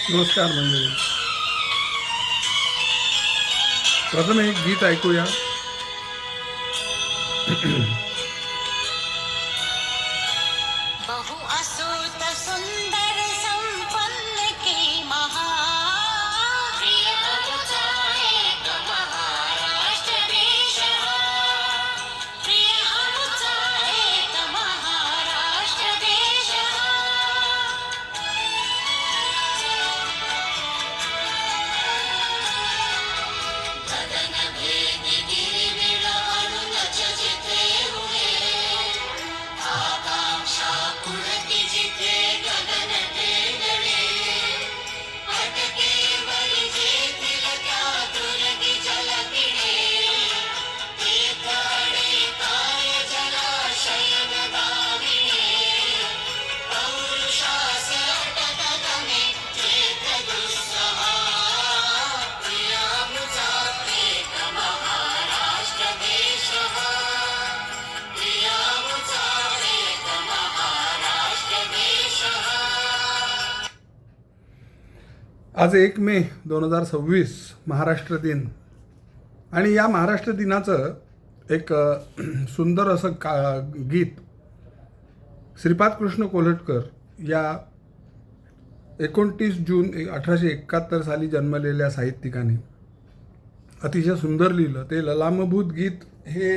नमस्कार मंडळी. प्रथम एक गीत ऐकूया. बहु असूत सुंदर संपन्न के महा प्रिय अमुचा एक महाराष्ट्र देश प्रिय अमुचा एक महाराष्ट्र देश गगन भेदी गिरिविड अरुणच जिथे हुए आकांक्षा पुढती जिथे गगन टेंगणे अटके वरी जेथील त्या दुर्गी जलकिणे तीर्थाडे काय जलाशयन दाविणे पौरुषास अटक गमे चेत दुस्सहा प्रियामुचा एक महाराष्ट्र देश प्रियामुचा एक महाराष्ट्र देश. आज 1 मे 2026 महाराष्ट्र दिन. आणि या महाराष्ट्र दिनाचं एक सुंदर असं गीत श्रीपाद कृष्ण कोल्हटकर या 29 जून 1871 साली जन्मलेल्या साहित्यिकाने अतिशय सुंदर लिहिलं. ते ललामभूत गीत हे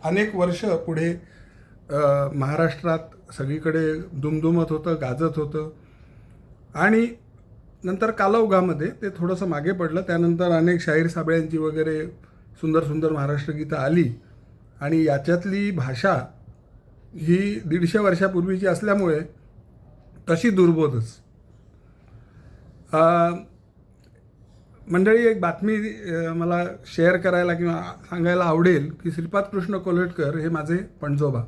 अनेक वर्ष पुढे महाराष्ट्रात सगळीकडे दुमदुमत होतं, गाजत होतं. आणि नंतर कालौघामध्ये ते थोडंसं मागे पडलं. त्यानंतर अनेक शाहीर साबळ्यांची वगैरे सुंदर सुंदर महाराष्ट्र गीतं आली. आणि याच्यातली भाषा ही 150 वर्षापूर्वीची असल्यामुळे तशी दुर्बोधच. मंडळी, एक बातमी मला शेअर करायला किंवा सांगायला आवडेल की श्रीपाद कृष्ण कोल्हटकर हे माझे पणजोबा.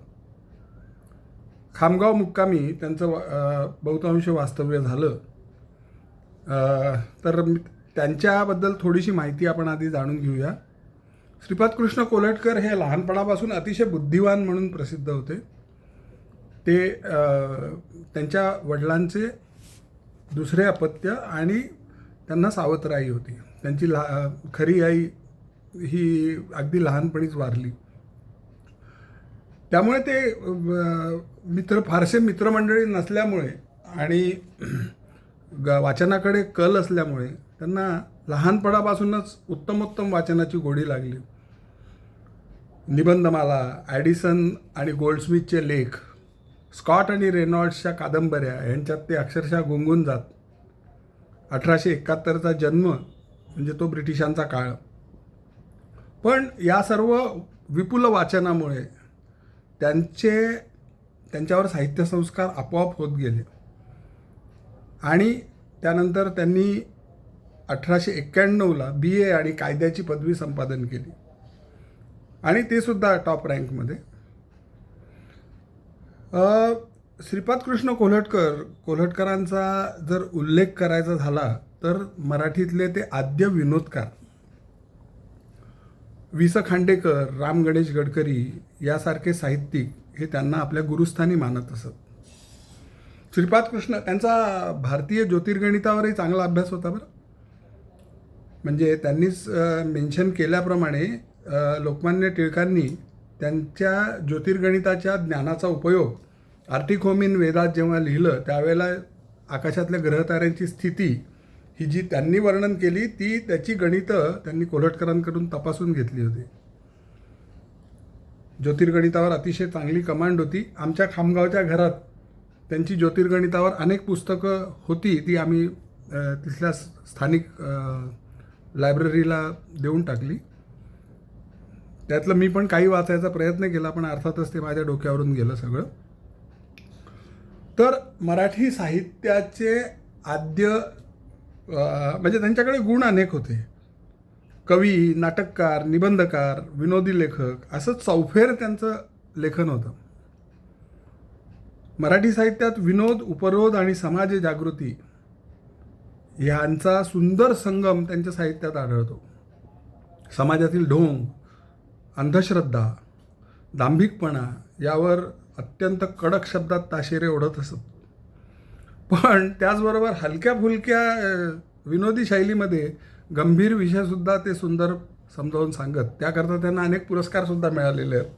खामगाव मुक्कामी त्यांचं बहुतांश वास्तव्य झालं. तर त्यांच्याबद्दल थोडीशी माहिती आपण आधी जाणून घेऊया. श्रीपाद कृष्ण कोल्हटकर हे लहानपणापासून अतिशय बुद्धिवान म्हणून प्रसिद्ध होते. ते त्यांच्या वडिलांचे दुसरे अपत्य आणि त्यांना सावत्र आई होती. त्यांची खरी आई ही अगदी लहानपणीच वारली. त्यामुळे ते फारसे मित्रमंडळी नसल्यामुळे आणि वाचनाकडे कल असल्यामुळे त्यांना लहानपणापासूनच उत्तमोत्तम वाचनाची गोडी लागली. निबंधमाला, ॲडिसन आणि गोल्डस्मिथचे लेख, स्कॉट आणि रेनॉल्ड्सच्या कादंबऱ्या यांच्यात ते अक्षरशः गुंगून जात. 1871चा जन्म म्हणजे तो ब्रिटिशांचा काळ. पण या सर्व विपुल वाचनामुळे त्यांच्यावर साहित्यसंस्कार आपोआप होत गेले. आणि त्यानंतर त्यांनी 1891ला BA आणि कायद्याची पदवी संपादन केली. आणि ते सुद्धा टॉप रँकमध्ये. श्रीपाद कृष्ण कोल्हटकरांचा जर उल्लेख करायचा झाला तर मराठीतले ते आद्य विनोदकार वि. स. खांडेकर, राम गणेश गडकरी यासारखे साहित्यिक हे त्यांना आपल्या गुरुस्थानी मानत असत. श्रीपाद कृष्ण त्यांचा भारतीय ज्योतिर्गणितावरही चांगला अभ्यास होता बरं. म्हणजे त्यांनीच मेन्शन केल्याप्रमाणे लोकमान्य टिळकांनी त्यांच्या ज्योतिर्गणिताच्या ज्ञानाचा उपयोग आर्टिक होम इन वेदात जेव्हा लिहिलं त्यावेळेला आकाशातल्या ग्रहताऱ्यांची स्थिती ही जी त्यांनी वर्णन केली ती त्याची गणितं त्यांनी कोल्हटकरांकडून तपासून घेतली होती. ज्योतिर्गणितावर अतिशय चांगली कमांड होती. आमच्या खामगावच्या घरात त्यांची ज्योतिर्गणितावर अनेक पुस्तकं होती. ती आम्ही तिथल्या स्थानिक लायब्ररीला देऊन टाकली. त्यातलं मी पण काही वाचायचा प्रयत्न केला, पण अर्थातच ते माझ्या डोक्यावरून गेलं सगळं. तर मराठी साहित्याचे आद्य म्हणजे त्यांच्याकडे गुण अनेक होते. कवी, नाटककार, निबंधकार, विनोदी लेखक असं चौफेर त्यांचं लेखन होतं. मराठी साहित्यात विनोद, उपरोध आणि समाज जागृती यांचा सुंदर संगम त्यांच्या साहित्यात आढळतो. समाजातील ढोंग, अंधश्रद्धा, दांभिकपणा यावर अत्यंत कडक शब्दात ताशेरे ओढत असत. पण त्याचबरोबर हलक्या फुलक्या विनोदी शैलीमध्ये गंभीर विषयसुद्धा ते सुंदर समजावून सांगत. त्याकरता त्यांना अनेक पुरस्कारसुद्धा मिळालेले आहेत.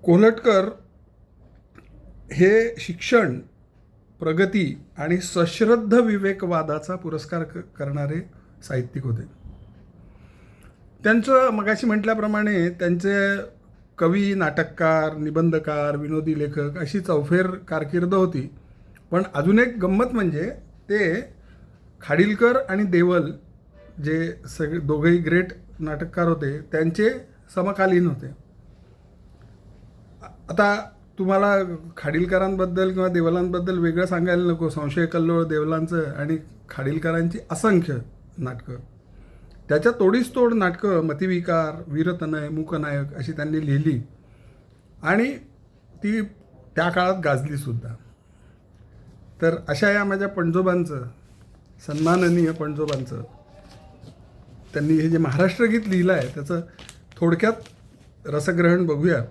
कोल्हटकर हे शिक्षण, प्रगती आणि सश्रद्ध विवेकवादाचा पुरस्कार करणारे साहित्यिक होते. त्यांचं मगाशी म्हटल्याप्रमाणे त्यांचे कवी, नाटककार, निबंधकार, विनोदी लेखक अशी चौफेर कारकीर्द होती. पण अजून एक गंमत म्हणजे ते खाडीलकर आणि देवल जे दोघंही ग्रेट नाटककार होते त्यांचे समकालीन होते. आता तुम्हाला खाडीलकरांबद्दल किंवा देवलांबद्दल वेगळं सांगायला नको. संशय कल्लोळ देवलांचं आणि खाडीलकरांची असंख्य नाटकं, त्याच्या तोडीस तोड नाटकं, मतिविकार, वीरतनय, मूकनायक अशी त्यांनी लिहिली आणि ती त्या काळात गाजलीसुद्धा. तर अशा या माझ्या पणजोबांचं, सन्माननीय पणजोबांचं, त्यांनी हे जे महाराष्ट्र गीत लिहिलं आहे त्याचं थोडक्यात रसग्रहण बघूया.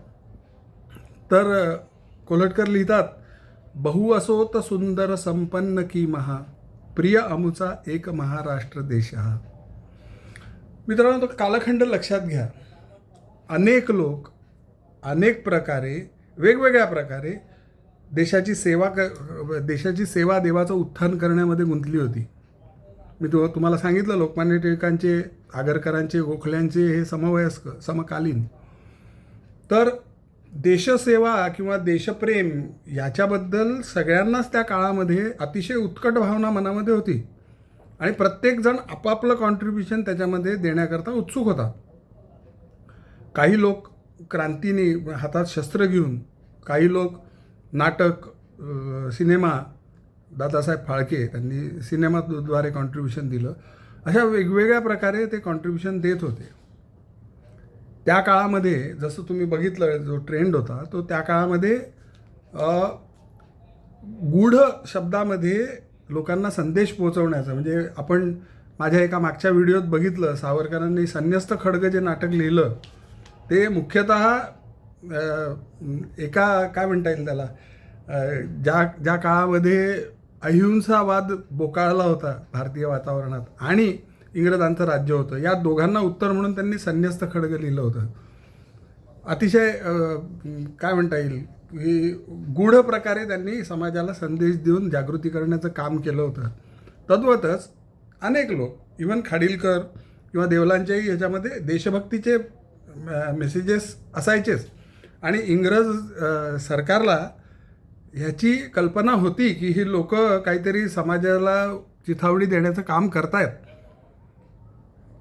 तर कोल्हटकर लिहितात, बहु असोत सुंदर संपन्न की महा, प्रिय अमुचा एक महाराष्ट्र देश हा. मित्रांनो, तो कालखंड लक्षात घ्या. अनेक लोक अनेक प्रकारे, वेगवेगळ्या प्रकारे देशाची सेवा, देवाचं उत्थान करण्यामध्ये गुंतली होती. मी तुम्हाला सांगितलं, लोकमान्य टिळकांचे, आगरकरांचे, गोखल्यांचे हे समवयस्क, समकालीन. तर देशसेवा किंवा देशप्रेम याच्याबद्दल सगळ्यांनाच त्या काळामध्ये अतिशय उत्कट भावना मनामध्ये होती आणि प्रत्येकजण आपापलं कॉन्ट्रीब्युशन त्याच्यामध्ये देण्याकरता उत्सुक होता. काही लोक क्रांतीने हातात शस्त्र घेऊन, काही लोक नाटक, सिनेमा, दादासाहेब फाळके त्यांनी सिनेमाद्वारे कॉन्ट्रीब्युशन दिलं. अशा वेगवेगळ्या प्रकारे ते कॉन्ट्रीब्युशन देत होते. त्या काळामध्ये जसं तुम्ही बघितलं, जो ट्रेंड होता तो त्या काळामध्ये गूढ शब्दामध्ये लोकांना संदेश पोहोचवण्याचा, म्हणजे आपण माझ्या एका मागच्या व्हिडिओत बघितलं, सावरकरांनी संन्यस्त खड्ग जे नाटक लिहिलं ते मुख्यतः एका काय म्हणता येईल त्याला, ज्या काळामध्ये अहिंसावाद बोकाळला होता भारतीय वातावरणात आणि इंग्रजांचं राज्य होतं, या दोघांना उत्तर म्हणून त्यांनी संन्यस्त खड्ग लिहिलं होतं. अतिशय काय म्हणता येईल की गूढ प्रकारे त्यांनी समाजाला संदेश देऊन जागृती करण्याचं काम केलं होतं. तद्वतच अनेक लोक, इवन खाडीलकर किंवा देवलांच्याही ह्याच्यामध्ये देशभक्तीचे मेसेजेस असायचेच आणि इंग्रज सरकारला ह्याची कल्पना होती की ही लोक काहीतरी समाजाला चिथावणी देण्याचं काम करतायत,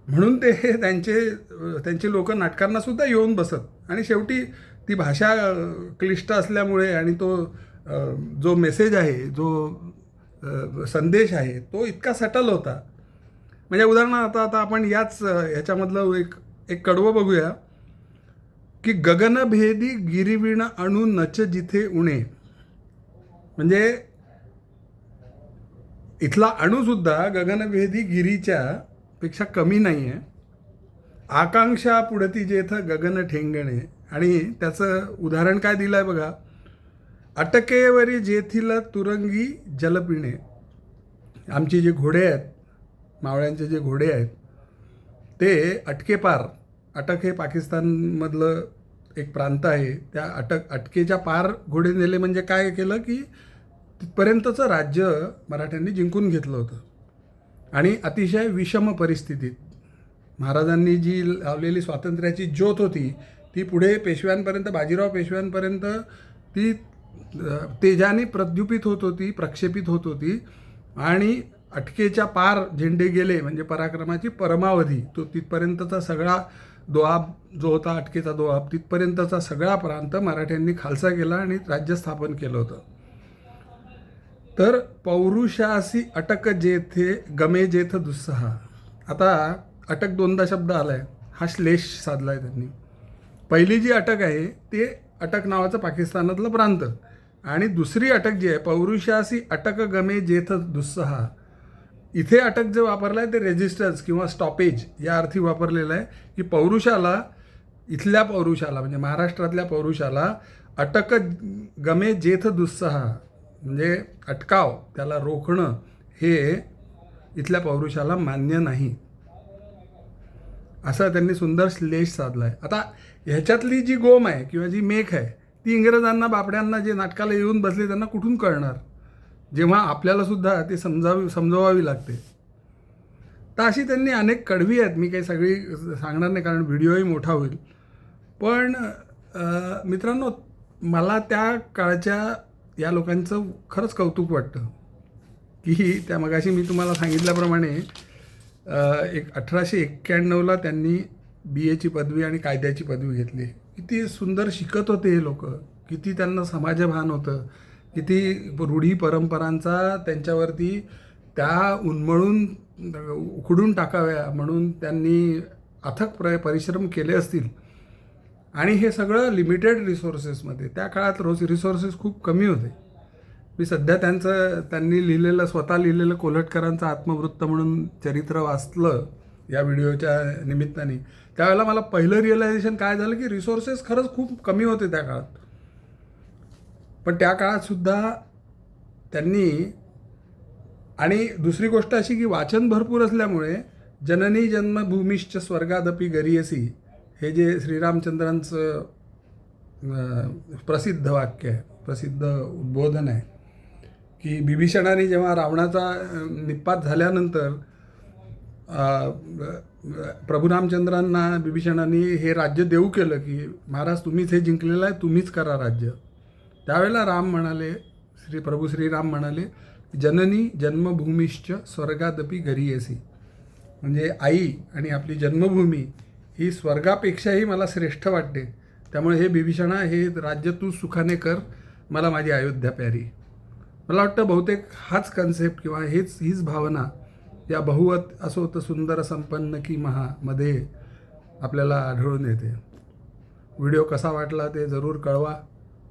म्हणून ते त्यांचे लोक नाटकांना सुद्धा येऊन बसत. आणि शेवटी ती भाषा क्लिष्ट असल्यामुळे आणि तो जो मेसेज आहे, जो संदेश आहे, तो इतका सटल होता. म्हणजे उदाहरणार्थ आता आपण ह्याच्यामधलं एक कडवं बघूया की गगनभेदी गिरिवीण अणु नच जिथे उणे. म्हणजे इथला अणुसुद्धा गगनभेदी गिरीच्या पेक्षा कमी नाही आहे. आकांक्षा पुढती जेथ गगन ठेंगणे. आणि त्याचं उदाहरण काय दिलं आहे बघा, अटकेवरी जेथील तुरंगी जलपिणे. आमचे जे घोडे आहेत, मावळ्यांचे जे घोडे आहेत, ते अटकेपार, अटक हे पाकिस्तानमधलं एक प्रांत आहे, त्या अटकेच्या पार घोडे नेले. म्हणजे काय केलं की तिथपर्यंतचं राज्य मराठ्यांनी जिंकून घेतलं होतं आणि अतिशय विषम परिस्थितीत महाराजांनी जी लावलेली स्वातंत्र्याची ज्योत होती ती पुढे पेशव्यांपर्यंत, बाजीराव पेशव्यांपर्यंत ती तेजाने प्रद्युपित होत होती, प्रक्षेपित होत होती. आणि अटकेच्या पार झेंडे गेले म्हणजे पराक्रमाची परमावधी, तो तिथपर्यंतचा सगळा दोआब जो होता, अटकेचा दोआब, तिथपर्यंतचा सगळा प्रांत मराठ्यांनी खालसा केला आणि राज्य स्थापन केलं होतं. तर पौरुषासी अटक जेथे गमे जेथ दुस्सहा. आता अटक दोनदा शब्द आला आहे, हा श्लेष साधला आहे त्यांनी. पहिली जी अटक आहे ते अटक नावाचं पाकिस्तानातलं प्रांत, आणि दुसरी अटक जी आहे पौरुषासी अटक गमे जेथ दुस्सहा. इथे अटक जे वापरलं आहे ते रेजिस्टन्स किंवा स्टॉपेज या अर्थी वापरलेलं आहे की पौरुषाला, इथल्या पौरुषाला म्हणजे महाराष्ट्रातल्या पौरुषाला अटक गमे जेथ दुस्सहा, म्हणजे अटकाव, त्याला रोखणं हे इथल्या पौरुषाला मान्य नाही, असं त्यांनी सुंदर श्लेष साधला आहे. आता ह्याच्यातली जी गोम आहे किंवा जी मेख आहे ती इंग्रजांना, बापड्यांना, जे नाटकाला येऊन बसले त्यांना कुठून कळणार, जेव्हा आपल्याला सुद्धा ते समजवावी लागते. तर अशी त्यांनी अनेक कडवी आहेत. मी काही सगळी सांगणार नाही कारण व्हिडिओही मोठा होईल. पण मित्रांनो, मला त्या काळच्या या लोकांचं खरंच कौतुक वाटतं की त्या मगाशी मी तुम्हाला सांगितल्याप्रमाणे 1891ला त्यांनी BAची पदवी आणि कायद्याची पदवी घेतली. किती सुंदर शिकत होते हे लोक, किती त्यांना समाजभान होतं, किती रूढी परंपरांचा त्यांच्यावरती त्या उन्मळून उखडून टाकाव्या म्हणून त्यांनी अथक परिश्रम केले असतील. आणि हे सगळं लिमिटेड रिसोर्सेसमध्ये. त्या काळात रिसोर्सेस खूप कमी होते. मी सध्या त्यांनी लिहिलेलं, स्वतः लिहिलेलं कोल्हटकरांचं आत्मवृत्त म्हणून चरित्र वाचलं या व्हिडिओच्या निमित्ताने. त्यावेळेला मला पहिलं रिअलायझेशन काय झालं की रिसोर्सेस खरंच खूप कमी होते त्या काळात. पण त्या काळातसुद्धा त्यांनी, आणि दुसरी गोष्ट अशी की वाचन भरपूर असल्यामुळे जननी जन्मभूमीश्च स्वर्गादपि गरीयसी हे जे श्रीरामचंद्रांचं प्रसिद्ध वाक्य आहे, प्रसिद्ध उद्बोधन आहे की बिभीषणाने जेव्हा रावणाचा निपात झाल्यानंतर प्रभू रामचंद्रांना बिभीषणाने हे राज्य देऊ केलं की महाराज तुम्हीच हे जिंकलेलं आहे, तुम्हीच करा राज्य. त्यावेळेला राम म्हणाले, प्रभू श्रीराम म्हणाले, जननी जन्मभूमीश्च स्वर्गादपि गरीयसी, म्हणजे आई आणि आपली जन्मभूमी ही स्वर्गापेक्षाही मला श्रेष्ठ वाटते. त्यामुळे हे बिभीषणा, हे राज्य तू सुखाने कर, मला माझी अयोध्या प्यारी. मला वाटतं बहुतेक हाच कन्सेप्ट किंवा हीच भावना या बहुवत असो तर सुंदर संपन्न की महा मध्ये आपल्याला आढळून येते. व्हिडिओ कसा वाटला ते जरूर कळवा.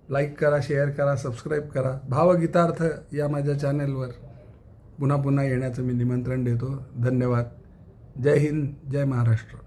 लाईक करा, शेअर करा, सबस्क्राईब करा. भावगीतार्थ या माझ्या चॅनलवर पुन्हा पुन्हा येण्याचं मी निमंत्रण देतो. धन्यवाद. जय हिंद, जय महाराष्ट्र.